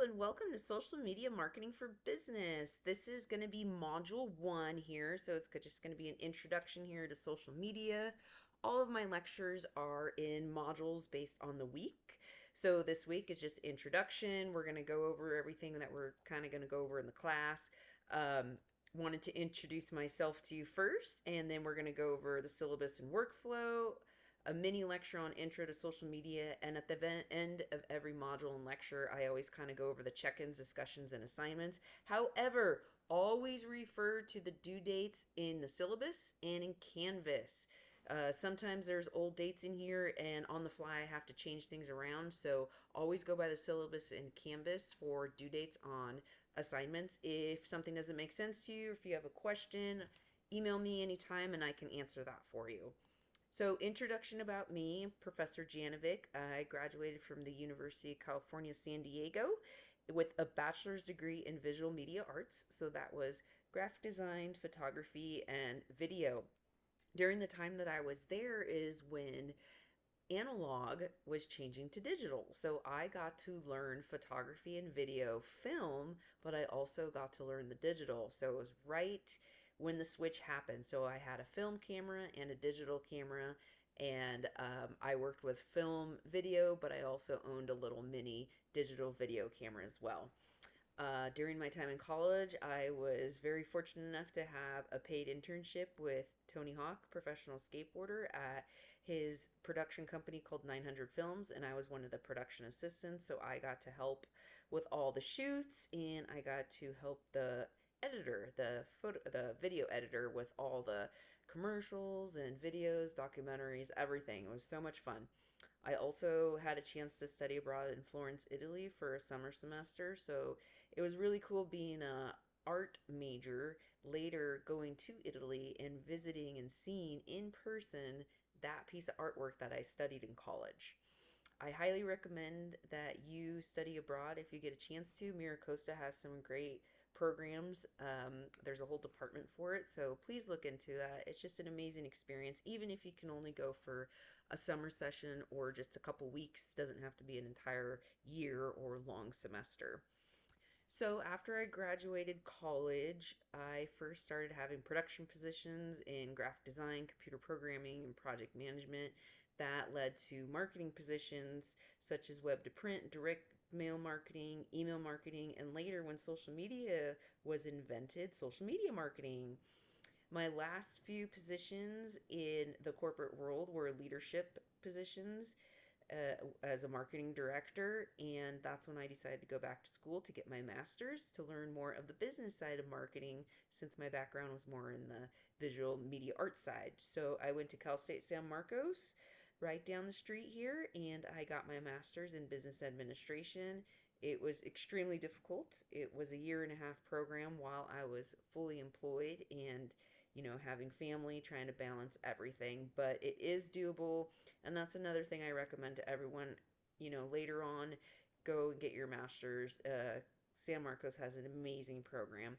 And welcome to Social Media Marketing for Business. This is going to be module one here, so it's just going to be an introduction here to social media. All of my lectures are in modules based on the week. So this week is just introduction. We're going to go over everything that we're kind of going to go over in the class. Um, Wanted to introduce myself to you first, and then we're going to go over the syllabus and workflow, a mini lecture on intro to social media, and at the end of every module and lecture, I always kind of go over the check-ins, discussions, and assignments. However, always refer to the due dates in the syllabus and in Canvas. Sometimes there's old dates in here, and on the fly, I have to change things around. So always go by the syllabus and Canvas for due dates on assignments. If something doesn't make sense to you, if you have a question, email me anytime and I can answer that for you. So, introduction about me, Professor Janovic. I graduated from the University of California, San Diego with a bachelor's degree in visual media arts. So, that was graphic design, photography, and video. During the time that I was there is when analog was changing to digital. So I got to learn photography and video film, but I also got to learn the digital. So it was right when the switch happened. So I had a film camera and a digital camera, and I worked with film video, but I also owned a little mini digital video camera as well. During my time in college, I was very fortunate enough to have a paid internship with Tony Hawk, professional skateboarder, at his production company called 900 Films, and I was one of the production assistants. So I got to help with all the shoots, and I got to help the editor, the video editor, with all the commercials and videos, documentaries, everything. It was so much fun. I also had a chance to study abroad in Florence, Italy for a summer semester, so it was really cool being a art major, later going to Italy and visiting and seeing in person that piece of artwork that I studied in college. I highly recommend that you study abroad if you get a chance to. Miracosta has some great programs. There's a whole department for it, so please look into that. It's just an amazing experience, even if you can only go for a summer session or just a couple weeks. It doesn't have to be an entire year or long semester. So, after I graduated college, I first started having production positions in graphic design, computer programming, and project management. That led to marketing positions such as web to print, direct mail marketing, email marketing, and later, when social media was invented, social media marketing. My last few positions in the corporate world were leadership positions as a marketing director, and that's when I decided to go back to school to get my master's to learn more of the business side of marketing, since my background was more in the visual media arts side. So I went to Cal State San Marcos, right down the street here, and I got my master's in business administration. It was extremely difficult. It was a year and a half program while I was fully employed and having family, trying to balance everything, but it is doable. And that's another thing I recommend to everyone. Later on, go and get your master's. San Marcos has an amazing program.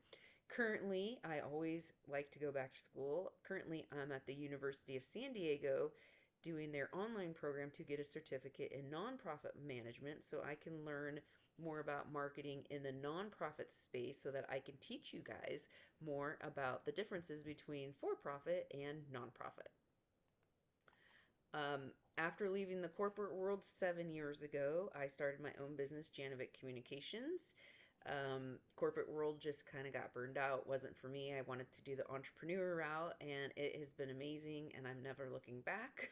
Currently, I always like to go back to school. Currently, I'm at the University of San Diego doing their online program to get a certificate in nonprofit management so I can learn more about marketing in the nonprofit space so that I can teach you guys more about the differences between for profit and nonprofit. After leaving the corporate world 7 years ago, I started my own business, Janovic Communications. Corporate world just kind of got burned out. Wasn't for me. I wanted to do the entrepreneur route, and it has been amazing, and I'm never looking back.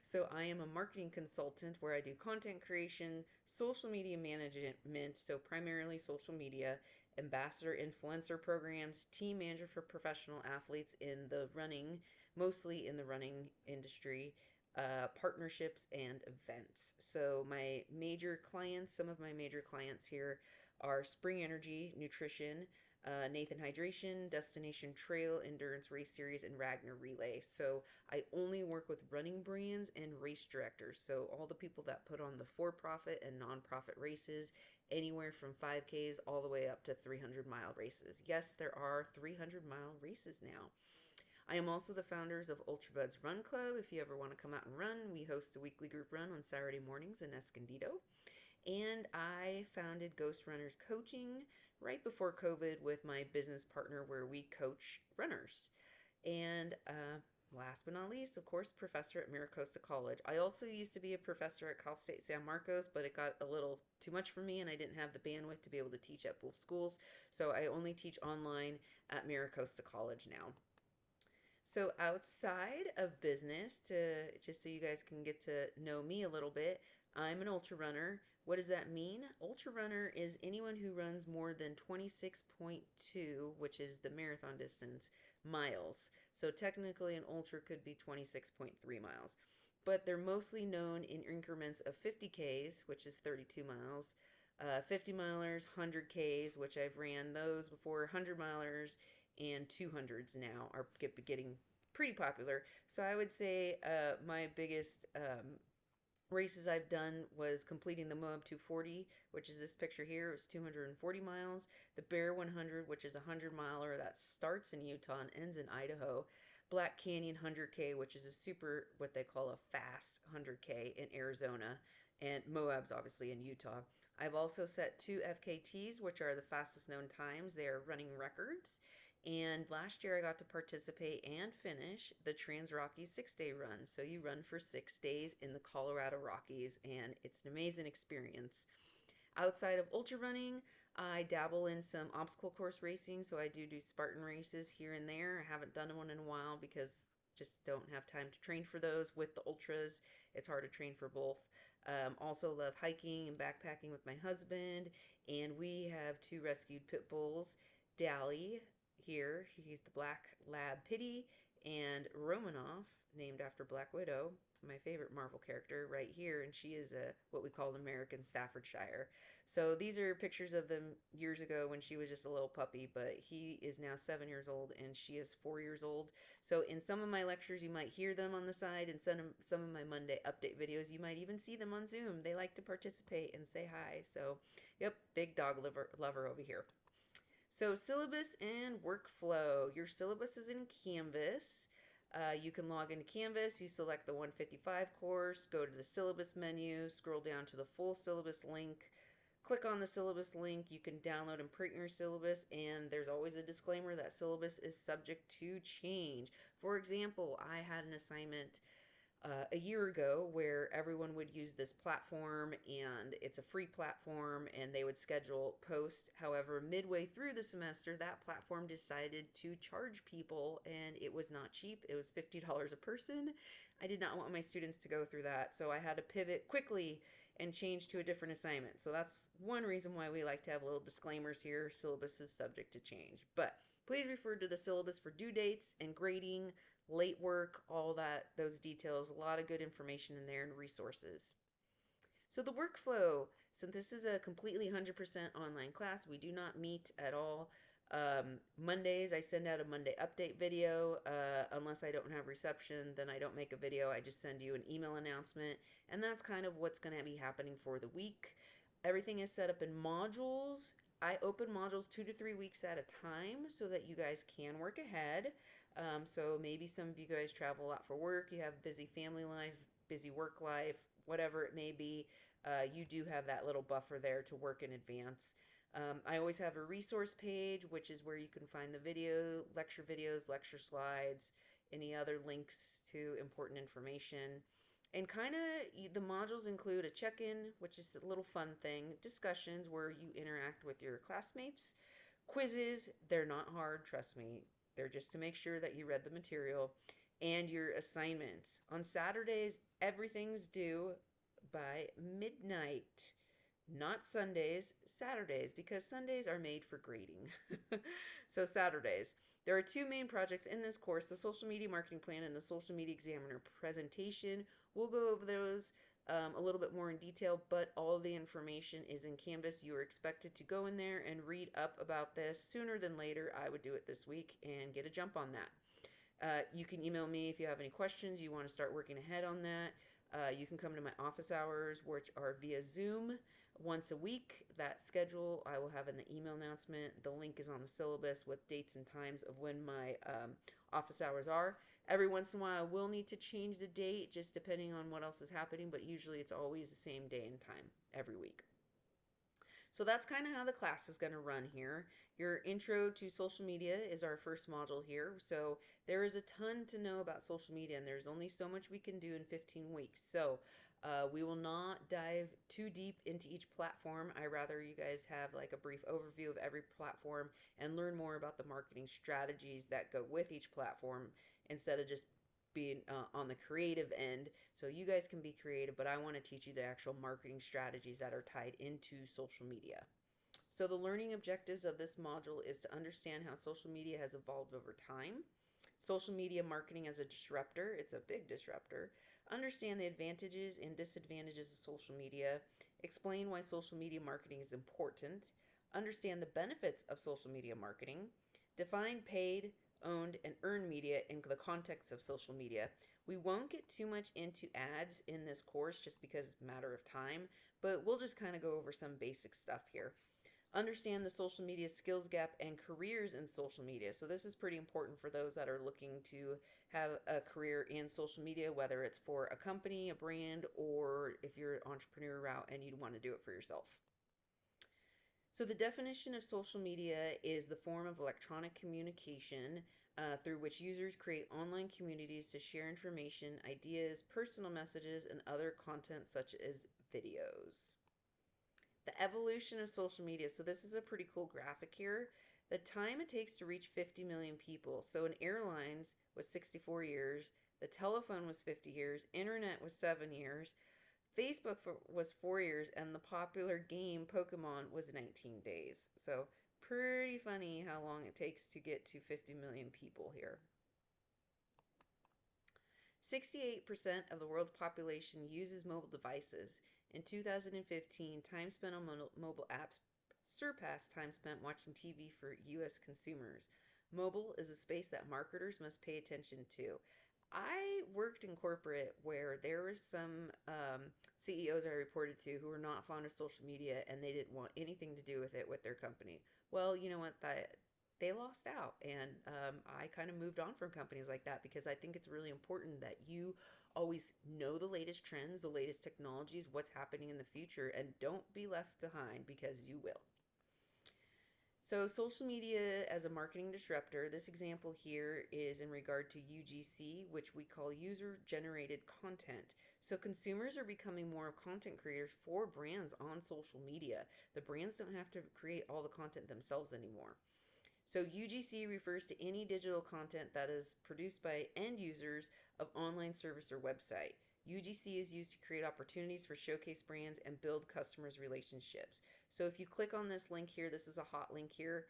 So I am a marketing consultant where I do content creation, social media management, so primarily social media, ambassador influencer programs, team manager for professional athletes in the running, mostly in the running industry, partnerships, and events. So my major clients, some of my major clients here are Spring Energy Nutrition, Nathan Hydration, Destination Trail Endurance Race Series, and Ragnar Relay. So I only work with running brands and race directors. So all the people that put on the for-profit and nonprofit races, anywhere from 5Ks all the way up to 300-mile races. Yes, there are 300-mile races now. I am also the founders of UltraBuds Run Club. If you ever want to come out and run, we host a weekly group run on Saturday mornings in Escondido. And I founded Ghost Runners Coaching right before COVID with my business partner, where we coach runners. And last but not least, of course, professor at Miracosta College. I also used to be a professor at Cal State San Marcos, but it got a little too much for me and I didn't have the bandwidth to be able to teach at both schools. So I only teach online at Miracosta College now. So outside of business, to just so you guys can get to know me a little bit, I'm an ultra runner. What does that mean? Ultra runner is anyone who runs more than 26.2, which is the marathon distance, miles. So technically an ultra could be 26.3 miles. But they're mostly known in increments of 50 Ks, which is 32 miles, 50 milers, 100 Ks, which I've ran those before, 100 milers, and 200s now are getting pretty popular. So I would say my biggest races I've done was completing the Moab 240, which is this picture here. It was 240 miles. The Bear 100, which is a 100 miler that starts in Utah and ends in Idaho. Black Canyon 100K, which is a super, what they call a fast 100K in Arizona. And Moab's obviously in Utah. I've also set 2 FKTs, which are the fastest known times. They are running records. And last year I got to participate and finish the Trans Rockies 6-day run. So you run for 6 days in the Colorado Rockies, and it's an amazing experience. Outside of ultra running, I dabble in some obstacle course racing. So I do Spartan races here and there. I haven't done one in a while because just don't have time to train for those. With the ultras, it's hard to train for both. Also love hiking and backpacking with my husband, and we have 2 rescued pit bulls. Dally here, he's the Black Lab Pity, and Romanoff, named after Black Widow, my favorite Marvel character, right here, and she is a what we call an American Staffordshire. So these are pictures of them years ago when she was just a little puppy, but he is now 7 years old and she is 4 years old. So in some of my lectures, you might hear them on the side, and some of my Monday update videos, you might even see them on Zoom. They like to participate and say hi. So, yep, big dog lover over here. So syllabus and workflow. Your syllabus is in Canvas. You can log into Canvas, you select the 155 course, go to the syllabus menu, scroll down to the full syllabus link, click on the syllabus link. You can download and print your syllabus, and there's always a disclaimer that syllabus is subject to change. For example, I had an assignment a year ago where everyone would use this platform, and it's a free platform, and they would schedule posts. However, midway through the semester, that platform decided to charge people, and it was not cheap. It was $50 a person. I did not want my students to go through that, so I had to pivot quickly and change to a different assignment. So that's one reason why we like to have little disclaimers here. Syllabus is subject to change, but please refer to the syllabus for due dates and grading, late work, all that, those details. A lot of good information in there and resources. So the workflow, since this is a completely 100% online class, we do not meet at all. Mondays, I send out a Monday update video. Unless I don't have reception, then I don't make a video. I just send you an email announcement, and that's kind of what's going to be happening for the week. Everything is set up in modules. I open modules 2 to 3 weeks at a time so that you guys can work ahead. So maybe some of you guys travel a lot for work, you have busy family life, busy work life, whatever it may be. You do have that little buffer there to work in advance. I always have a resource page, which is where you can find the videos, lecture slides, any other links to important information. And kind of the modules include a check-in, which is a little fun thing, discussions where you interact with your classmates, quizzes. They're not hard, trust me. They're just to make sure that you read the material, and your assignments. On Saturdays, everything's due by midnight. Not Sundays, Saturdays, because Sundays are made for grading. So Saturdays. There are 2 main projects in this course, the Social Media Marketing Plan and the Social Media Examiner presentation. We'll go over those a little bit more in detail, but all the information is in Canvas. You are expected to go in there and read up about this sooner than later. I would do it this week and get a jump on that. You can email me if you have any questions, you want to start working ahead on that. You can come to my office hours, which are via Zoom once a week. That schedule I will have in the email announcement. The link is on the syllabus with dates and times of when my office hours are. Every once in a while I will need to change the date just depending on what else is happening, but usually it's always the same day and time every week. So that's kind of how the class is going to run here. Your intro to social media is our first module here. So there is a ton to know about social media, and there's only so much we can do in 15 weeks. So we will not dive too deep into each platform. I rather you guys have like a brief overview of every platform and learn more about the marketing strategies that go with each platform instead of just being on the creative end. So you guys can be creative, but I want to teach you the actual marketing strategies that are tied into social media. So the learning objectives of this module is to understand how social media has evolved over time. Social media marketing as a disruptor, it's a big disruptor. Understand the advantages and disadvantages of social media. Explain why social media marketing is important. Understand the benefits of social media marketing. Define paid, owned, and earned media in the context of social media. We won't get too much into ads in this course just because it's a matter of time, but we'll just kind of go over some basic stuff here. Understand the social media skills gap and careers in social media. So this is pretty important for those that are looking to have a career in social media, whether it's for a company, a brand, or if you're an entrepreneur route and you want to do it for yourself. So the definition of social media is the form of electronic communication through which users create online communities to share information, ideas, personal messages, and other content such as videos. The evolution of social media. So this is a pretty cool graphic here. The time it takes to reach 50 million people. So in airlines was 64 years, the telephone was 50 years, internet was 7 years, Facebook was 4 years, and the popular game Pokemon was 19 days. So pretty funny how long it takes to get to 50 million people here. 68% of the world's population uses mobile devices. In 2015, time spent on mobile apps surpassed time spent watching TV for U.S. consumers. Mobile is a space that marketers must pay attention to. I worked in corporate where there was some CEOs I reported to who were not fond of social media and they didn't want anything to do with it with their company. Well, you know what? They lost out, and I kind of moved on from companies like that because I think it's really important that you always know the latest trends, the latest technologies, what's happening in the future, and don't be left behind because you will. So social media as a marketing disruptor, this example here is in regard to UGC, which we call user-generated content. So consumers are becoming more of content creators for brands on social media. The brands don't have to create all the content themselves anymore. So UGC refers to any digital content that is produced by end users of online service or website. UGC is used to create opportunities for showcase brands and build customers' relationships. So if you click on this link here, this is a hot link here.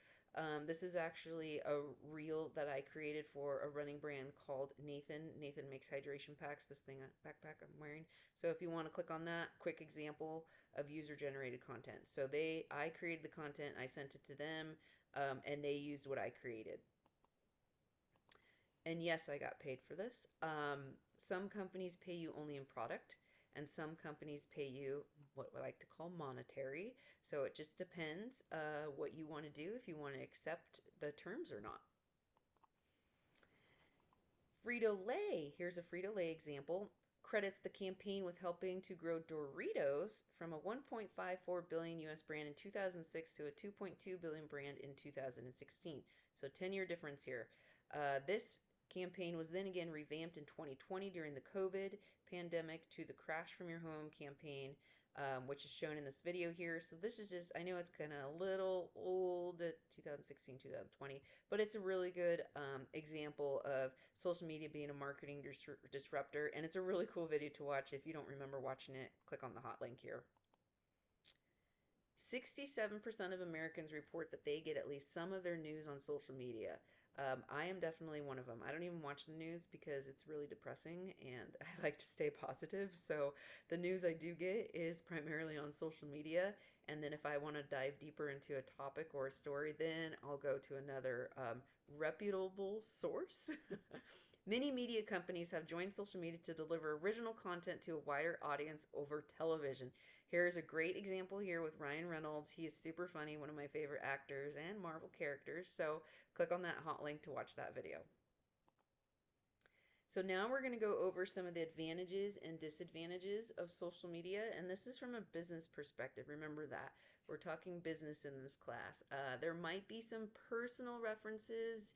This is actually a reel that I created for a running brand called Nathan. Nathan makes hydration packs, this thing backpack I'm wearing. So if you want to click on that, quick example of user-generated content. So I created the content, I sent it to them, and they used what I created. And yes, I got paid for this. Some companies pay you only in product, and some companies pay you what we like to call monetary. So it just depends what you want to do, if you want to accept the terms or not. Frito-Lay, here's a Frito-Lay example, credits the campaign with helping to grow Doritos from a 1.54 billion US brand in 2006 to a 2.2 billion brand in 2016. So 10-year difference here. This campaign was then again revamped in 2020 during the COVID pandemic to the Crash From Your Home campaign, which is shown in this video here. So this is just, I know it's kind of a little old, 2016, 2020, but it's a really good example of social media being a marketing disruptor, and it's a really cool video to watch. If you don't remember watching it, click on the hot link here. 67% of Americans report that they get at least some of their news on social media. I am definitely one of them. I don't even watch the news because it's really depressing and I like to stay positive. So the news I do get is primarily on social media. And then if I want to dive deeper into a topic or a story, then I'll go to another reputable source. Many media companies have joined social media to deliver original content to a wider audience over television. Here's a great example here with Ryan Reynolds. He is super funny, one of my favorite actors and Marvel characters. So click on that hot link to watch that video. So now we're going to go over some of the advantages and disadvantages of social media. And this is from a business perspective. Remember that. We're talking business in this class. There might be some personal references,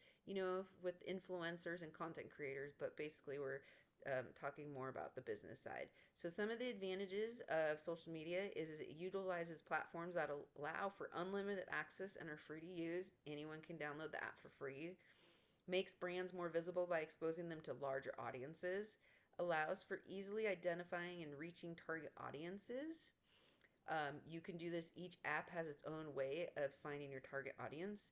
with influencers and content creators, but basically we're talking more about the business side. So some of the advantages of social media is it utilizes platforms that allow for unlimited access and are free to use. Anyone can download the app for free. Makes brands more visible by exposing them to larger audiences. Allows for easily identifying and reaching target audiences. You can do this. Each app has its own way of finding your target audience.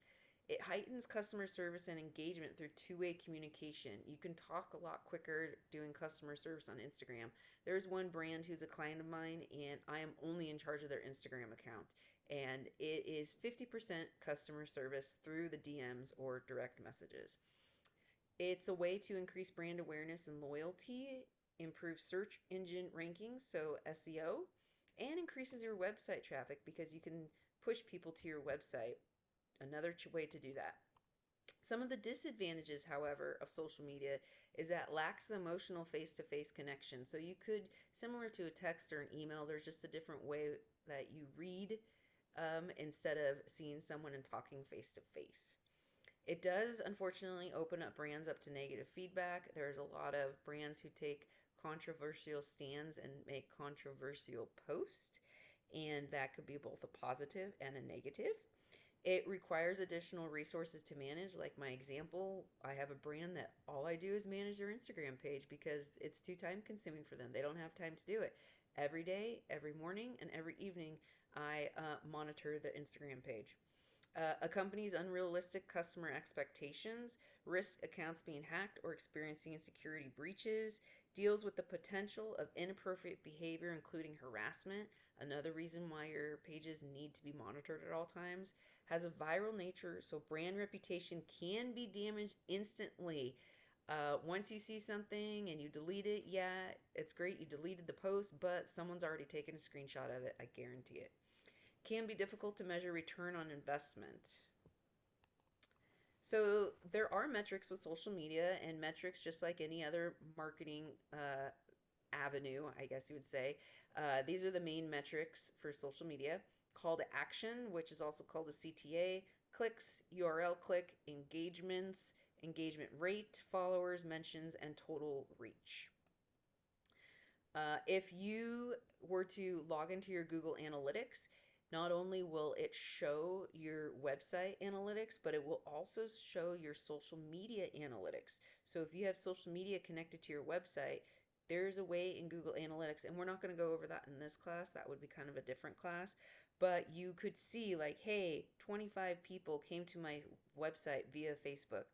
It heightens customer service and engagement through two-way communication. You can talk a lot quicker doing customer service on Instagram. There's one brand who's a client of mine, and I am only in charge of their Instagram account. And it is 50% customer service through the DMs or direct messages. It's a way to increase brand awareness and loyalty, improve search engine rankings, so SEO, and increases your website traffic because you can push people to your website. Another way to do that. Some of the disadvantages, however, of social media is that it lacks the emotional face-to-face connection. So you could, similar to a text or an email, there's just a different way that you read instead of seeing someone and talking face-to-face. It does, unfortunately, open up brands up to negative feedback. There's a lot of brands who take controversial stands and make controversial posts, and that could be both a positive and a negative. It requires additional resources to manage. Like my example, I have a brand that all I do is manage their Instagram page because it's too time consuming for them. They don't have time to do it. Every day, every morning, and every evening, I monitor the Instagram page. A company's unrealistic customer expectations, risk accounts being hacked or experiencing security breaches, deals with the potential of inappropriate behavior, including harassment, another reason why your pages need to be monitored at all times, has a viral nature, so brand reputation can be damaged instantly. Once you see something and you delete it, yeah, it's great, you deleted the post, but someone's already taken a screenshot of it, I guarantee it. Can be difficult to measure return on investment. So there are metrics with social media, and metrics, just like any other marketing avenue, I guess you would say. These are the main metrics for social media. Call to action, which is also called a CTA, clicks, URL click, engagements, engagement rate, followers, mentions, and total reach. If you were to log into your Google Analytics, not only will it show your website analytics, but it will also show your social media analytics. So if you have social media connected to your website, there's a way in Google Analytics, and we're not going to go over that in this class. That would be kind of a different class. But you could see like, hey, 25 people came to my website via Facebook.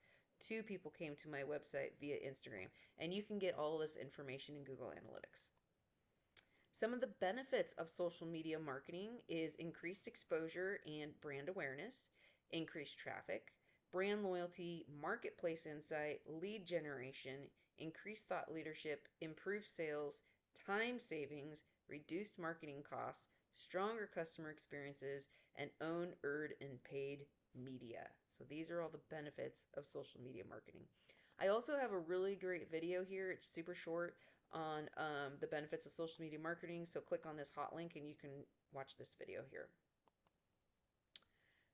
2 people came to my website via Instagram. And you can get all this information in Google Analytics. Some of the benefits of social media marketing is increased exposure and brand awareness, increased traffic, brand loyalty, marketplace insight, lead generation, increased thought leadership, improved sales, time savings, reduced marketing costs, stronger customer experiences, and owned, earned, and paid media. So these are all the benefits of social media marketing. I also have a really great video here. It's super short on the benefits of social media marketing. So click on this hot link and you can watch this video here.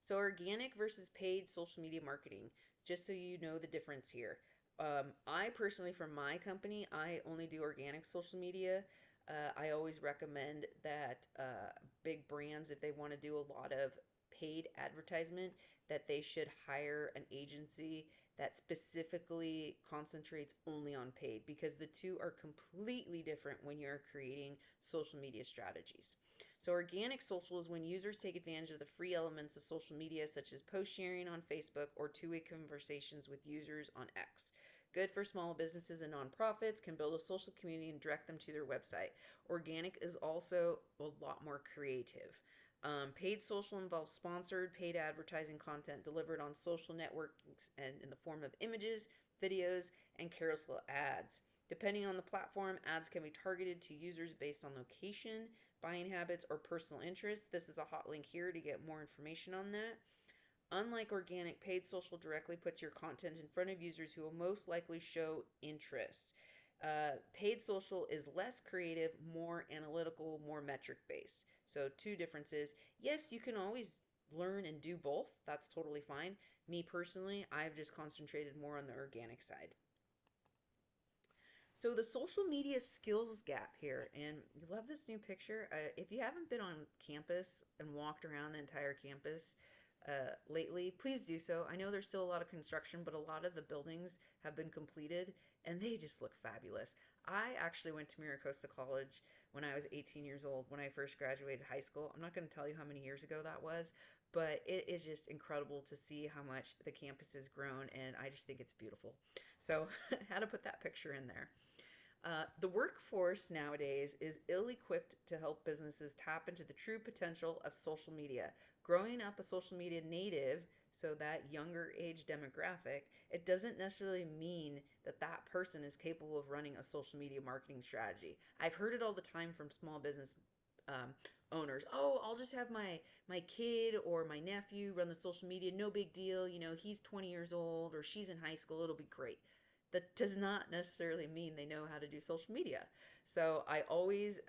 So organic versus paid social media marketing, just so you know the difference here. I personally, for my company, I only do organic social media. I always recommend that big brands, if they want to do a lot of paid advertisement, that they should hire an agency that specifically concentrates only on paid, because the two are completely different when you're creating social media strategies. So organic social is when users take advantage of the free elements of social media, such as post sharing on Facebook or two-way conversations with users on X. Good for small businesses and nonprofits, can build a social community and direct them to their website. Organic is also a lot more creative. Paid social involves sponsored, paid advertising content delivered on social networks and in the form of images, videos, and carousel ads. Depending on the platform, ads can be targeted to users based on location, buying habits, or personal interests. This is a hot link here to get more information on that. Unlike organic, paid social directly puts your content in front of users who will most likely show interest. Paid social is less creative, more analytical, more metric based. So two differences. Yes, you can always learn and do both. That's totally fine. Me personally, I've just concentrated more on the organic side. So the social media skills gap here, and you love this new picture. If you haven't been on campus and walked around the entire campus lately, please do so. I know there's still a lot of construction, but a lot of the buildings have been completed, and they just look fabulous. I actually went to Miracosta College when I was 18 years old, when I first graduated high school. I'm not going to tell you how many years ago that was, but it is just incredible to see how much the campus has grown, and I just think it's beautiful. So, how to put that picture in there. The workforce nowadays is ill equipped to help businesses tap into the true potential of social media. Growing up a social media native, so that younger age demographic, it doesn't necessarily mean that that person is capable of running a social media marketing strategy. I've heard it all the time from small business um, owners. Oh, I'll just have my kid or my nephew run the social media. No big deal. You know, he's 20 years old or she's in high school. It'll be great. That does not necessarily mean they know how to do social media. So I always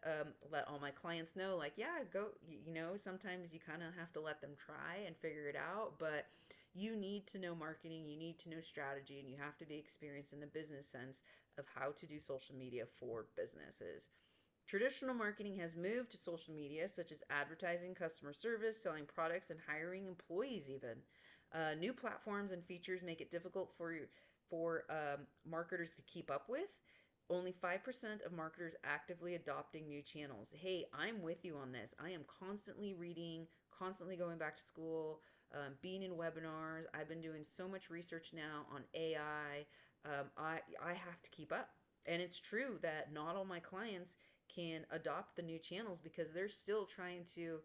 let all my clients know, like, yeah, go, you know, sometimes you kind of have to let them try and figure it out, but you need to know marketing, you need to know strategy, and you have to be experienced in the business sense of how to do social media for businesses. Traditional marketing has moved to social media, such as advertising, customer service, selling products, and hiring employees, even. New platforms and features make it difficult for marketers to keep up with. Only 5% of marketers actively adopting new channels. Hey, I'm with you on this. I am constantly reading, constantly going back to school, being in webinars. I've been doing so much research now on AI. I have to keep up. And it's true that not all my clients can adopt the new channels because they're still trying to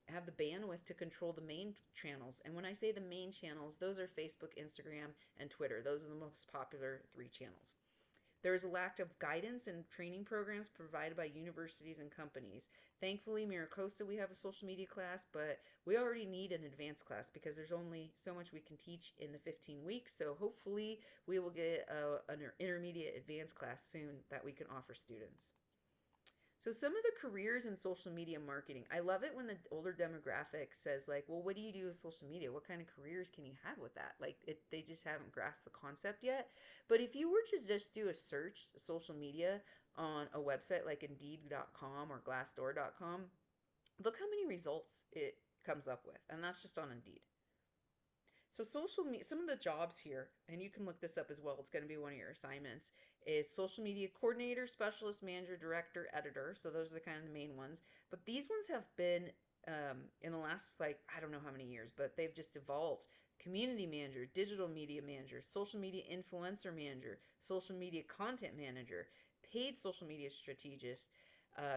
have the bandwidth to control the main channels. And when I say the main channels, those are Facebook, Instagram, and Twitter. Those are the most popular three channels. There is a lack of guidance and training programs provided by universities and companies. Thankfully, Miracosta, we have a social media class, but we already need an advanced class because there's only so much we can teach in the 15 weeks. So hopefully we will get an intermediate advanced class soon that we can offer students. So some of the careers in social media marketing, I love it when the older demographic says like, well, what do you do with social media? What kind of careers can you have with that? Like they just haven't grasped the concept yet. But if you were to just do a search social media on a website like Indeed.com or Glassdoor.com, look how many results it comes up with. And that's just on Indeed. So social media, some of the jobs here, and you can look this up as well. It's going to be one of your assignments. Is social media coordinator, specialist, manager, director, editor. So those are the kind of the main ones. But these ones have been in the last like I don't know how many years, but they've just evolved. Community manager, digital media manager, social media influencer manager, social media content manager, paid social media strategist,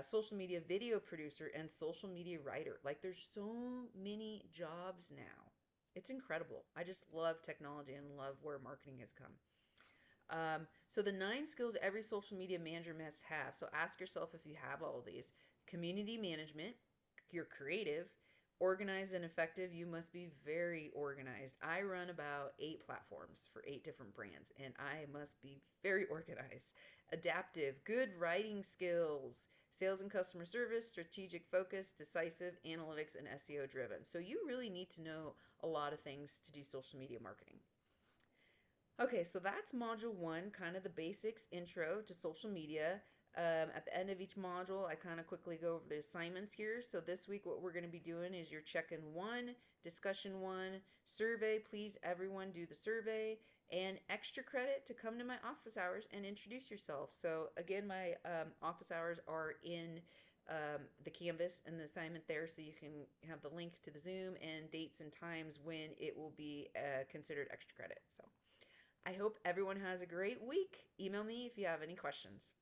social media video producer, and social media writer. Like there's so many jobs now. It's incredible. I just love technology and love where marketing has come. So the 9 skills every social media manager must have. So ask yourself if you have all of these. Community management, you're creative, organized and effective. You must be very organized. I run about 8 platforms for 8 different brands, and I must be very organized. Adaptive, good writing skills, sales and customer service, strategic focus, decisive, analytics, and SEO driven. So you really need to know a lot of things to do social media marketing. Okay, so that's module 1, kind of the basics intro to social media. At the end of each module, I kind of quickly go over the assignments here. So this week, what we're going to be doing is your check-in 1, discussion 1, survey. Please, everyone, do the survey, and extra credit to come to my office hours and introduce yourself. So again, my office hours are in the Canvas and the assignment there, so you can have the link to the Zoom and dates and times when it will be considered extra credit. So I hope everyone has a great week. Email me if you have any questions.